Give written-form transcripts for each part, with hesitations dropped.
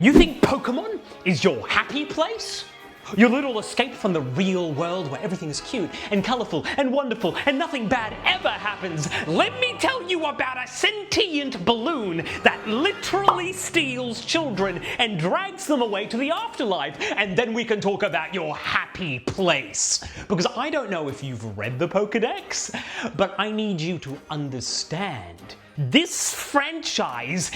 You think Pokémon is your happy place? Your little escape from the real world where everything is cute and colourful and wonderful and nothing bad ever happens? Let me tell you about a sentient balloon that literally steals children and drags them away to the afterlife, and then we can talk about your happy place. Because I don't know if you've read the Pokédex, but I need you to understand. This franchise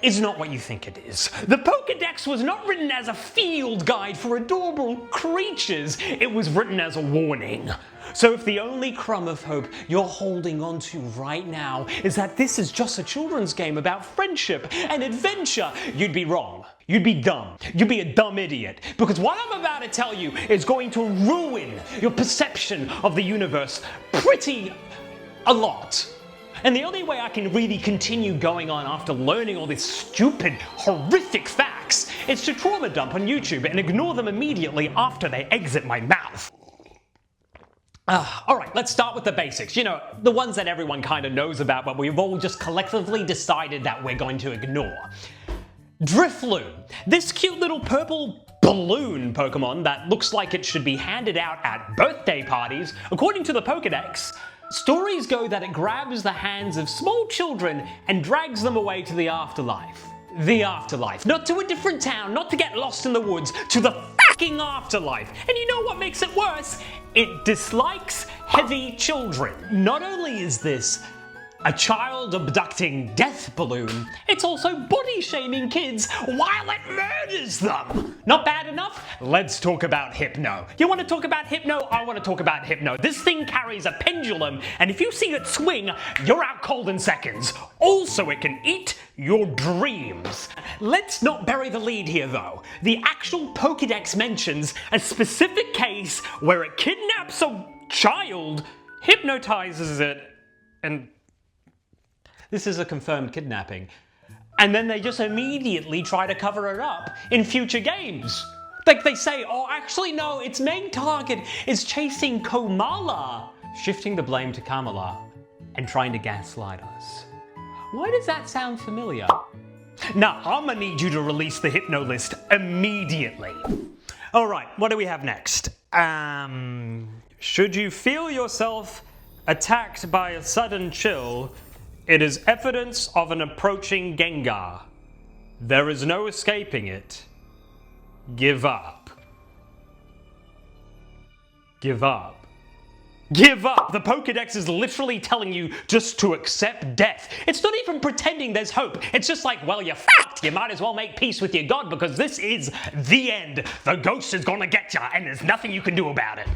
is not what you think it is. The Pokédex was not written as a field guide for adorable creatures. It was written as a warning. So if the only crumb of hope you're holding on to right now is that this is just a children's game about friendship and adventure, you'd be wrong. You'd be dumb. You'd be a dumb idiot. Because what I'm about to tell you is going to ruin your perception of the universe pretty a lot. And the only way I can really continue going on after learning all these stupid, horrific facts is to trauma dump on YouTube and ignore them immediately after they exit my mouth. Alright, let's start with the basics. You know, the ones that everyone kind of knows about, but we've all just collectively decided that we're going to ignore. Drifloon. This cute little purple balloon Pokemon that looks like it should be handed out at birthday parties, according to the Pokédex. Stories go that it grabs the hands of small children and drags them away to the afterlife. The afterlife. Not to a different town, not to get lost in the woods, to the fucking afterlife. And you know what makes it worse? It dislikes heavy children. Not only is this a child-abducting death balloon, it's also body-shaming kids while it murders them! Not bad enough? Let's talk about Hypno. You want to talk about Hypno? I want to talk about Hypno. This thing carries a pendulum, and if you see it swing, you're out cold in seconds. Also, it can eat your dreams. Let's not bury the lead here, though. The actual Pokédex mentions a specific case where it kidnaps a child, hypnotizes it, and this is a confirmed kidnapping. And then they just immediately try to cover it up in future games. Like they say, oh, actually no, its main target is chasing Komala, shifting the blame to Kamala and trying to gaslight us. Why does that sound familiar? Now, I'm gonna need you to release the Hypno list immediately. All right, what do we have next? Should you feel yourself attacked by a sudden chill, it is evidence of an approaching Gengar. There is no escaping it. Give up. Give up. Give up! The Pokédex is literally telling you just to accept death. It's not even pretending there's hope. It's just like, well, you're fucked. You might as well make peace with your god because this is the end. The ghost is gonna get ya and there's nothing you can do about it.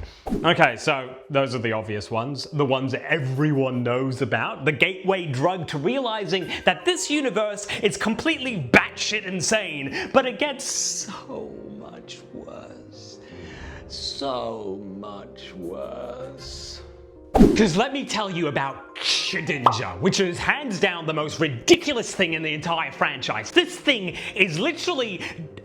Okay, so those are the obvious ones. The ones everyone knows about. The gateway drug to realizing that this universe is completely batshit insane. But it gets so much worse. So much worse. Because let me tell you about Shedinja, which is hands down the most ridiculous thing in the entire franchise. This thing is literally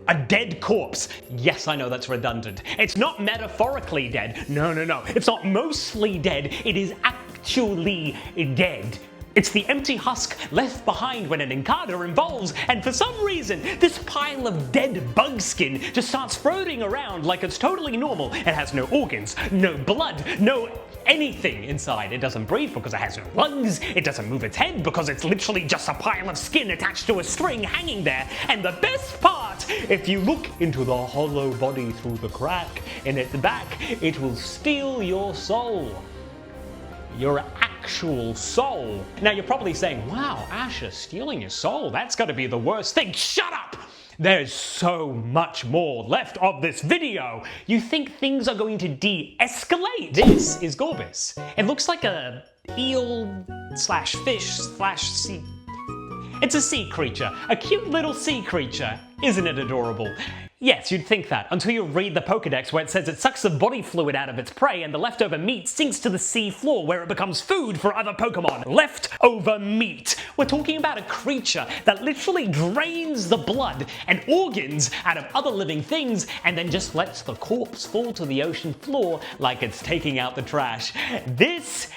a dead corpse. Yes, I know that's redundant. It's not metaphorically dead. No. It's not mostly dead. It is actually dead. It's the empty husk left behind when an encounter involves, and for some reason, this pile of dead bug skin just starts floating around like it's totally normal. It has no organs, no blood, no anything inside. It doesn't breathe because it has no lungs. It doesn't move its head because it's literally just a pile of skin attached to a string hanging there. And the best part, if you look into the hollow body through the crack in its back, it will steal your soul. Your actual soul. Now you're probably saying, wow, Asher, stealing your soul, that's gotta be the worst thing. Shut up! There's so much more left of this video. You think things are going to de-escalate? This is Gorbis. It looks like a eel slash fish slash sea. It's a sea creature. A cute little sea creature. Isn't it adorable? Yes, you'd think that, until you read the Pokédex where it says it sucks the body fluid out of its prey and the leftover meat sinks to the sea floor where it becomes food for other Pokémon. Leftover meat. We're talking about a creature that literally drains the blood and organs out of other living things and then just lets the corpse fall to the ocean floor like it's taking out the trash. This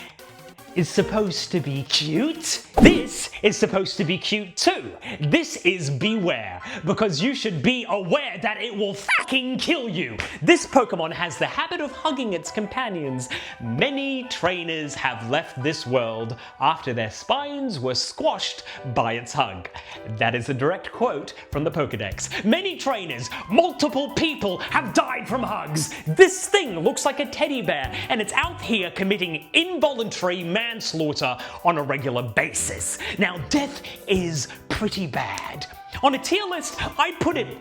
is supposed to be cute. This is supposed to be cute too. This is beware, because you should be aware that it will fucking kill you. This Pokemon has the habit of hugging its companions. Many trainers have left this world after their spines were squashed by its hug. That is a direct quote from the Pokédex. Many trainers, multiple people have died from hugs. This thing looks like a teddy bear, and it's out here committing involuntary manslaughter on a regular basis. Now, death is pretty bad. On a tier list, I'd put it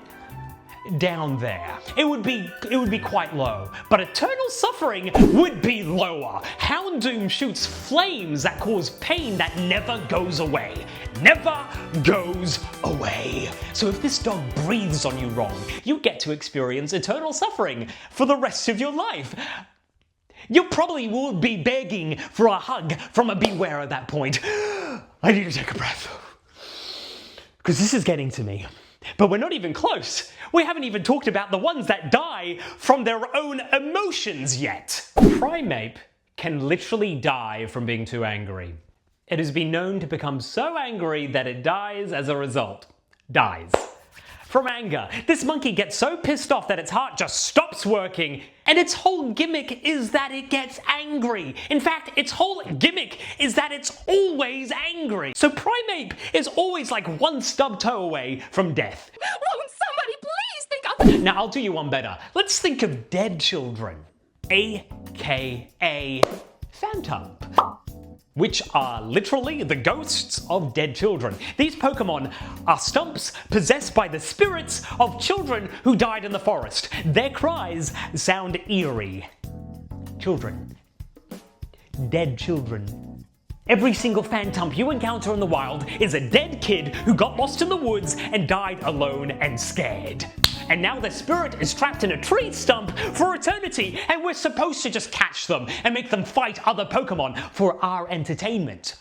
down there. It would be quite low, but eternal suffering would be lower. Houndoom shoots flames that cause pain that never goes away. Never goes away. So if this dog breathes on you wrong, you get to experience eternal suffering for the rest of your life. You probably will be begging for a hug from a beware at that point. I need to take a breath, because this is getting to me. But we're not even close. We haven't even talked about the ones that die from their own emotions yet. Primeape can literally die from being too angry. It has been known to become so angry that it dies as a result. Dies. From anger. This monkey gets so pissed off that its heart just stops working, and its whole gimmick is that it gets angry. In fact, its whole gimmick is that it's always angry. So Primeape is always like one stub toe away from death. Won't somebody please think of... Now I'll do you one better. Let's think of dead children, aka Phantom, which are literally the ghosts of dead children. These Pokemon are stumps possessed by the spirits of children who died in the forest. Their cries sound eerie. Children. Dead children. Every single Phantom you encounter in the wild is a dead kid who got lost in the woods and died alone and scared. And now their spirit is trapped in a tree stump for eternity, and we're supposed to just catch them and make them fight other Pokemon for our entertainment.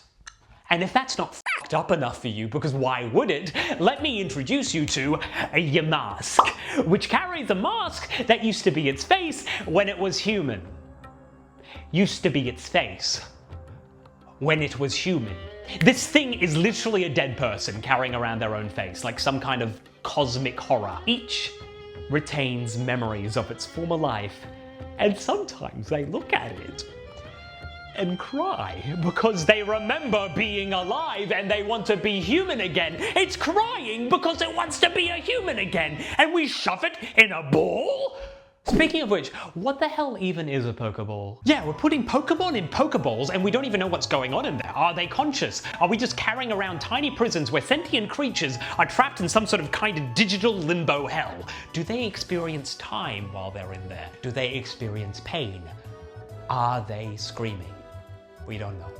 And if that's not fucked up enough for you, because why would it, let me introduce you to a Yamask, which carries a mask that used to be its face when it was human. Used to be its face when it was human. This thing is literally a dead person carrying around their own face, like some kind of cosmic horror. Each retains memories of its former life, and sometimes they look at it and cry because they remember being alive and they want to be human again. It's crying because it wants to be a human again, and we shove it in a ball? Speaking of which, what the hell even is a Pokeball? Yeah, we're putting Pokemon in Pokeballs and we don't even know what's going on in there. Are they conscious? Are we just carrying around tiny prisons where sentient creatures are trapped in some sort of kind of digital limbo hell? Do they experience time while they're in there? Do they experience pain? Are they screaming? We don't know.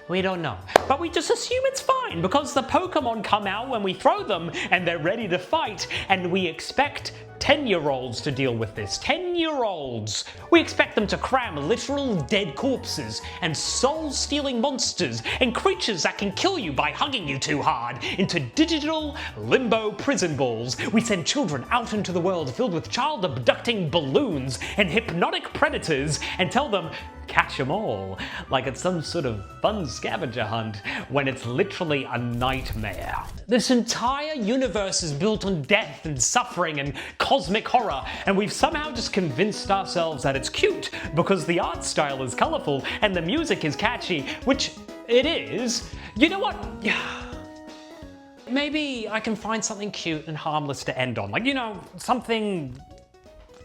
We don't know. But we just assume it's fine because the Pokemon come out when we throw them and they're ready to fight, and we expect 10-year-olds to deal with this. 10-year-olds! We expect them to cram literal dead corpses and soul-stealing monsters and creatures that can kill you by hugging you too hard into digital limbo prison balls. We send children out into the world filled with child-abducting balloons and hypnotic predators and tell them, catch them all, like it's some sort of fun scavenger hunt when it's literally a nightmare. This entire universe is built on death and suffering and cosmic horror, and we've somehow just convinced ourselves that it's cute because the art style is colorful and the music is catchy, which it is. You know what? Maybe I can find something cute and harmless to end on, like, you know, something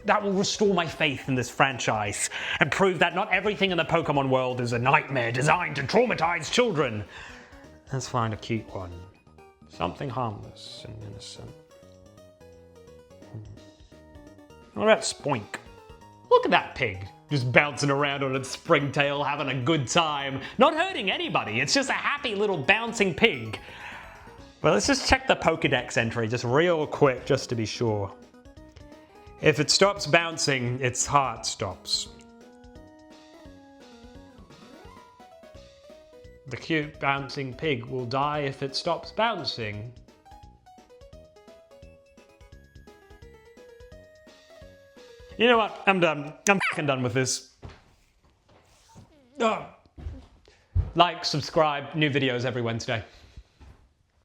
that will restore my faith in this franchise and prove that not everything in the Pokemon world is a nightmare designed to traumatize children. Let's find a cute one. Something harmless and innocent. What about Spoink? Look at that pig, just bouncing around on its springtail, having a good time. Not hurting anybody, it's just a happy little bouncing pig. But let's just check the Pokédex entry just real quick, just to be sure. If it stops bouncing, its heart stops. The cute bouncing pig will die if it stops bouncing. You know what? I'm done. I'm fucking done with this. Oh. Like, subscribe, new videos every Wednesday.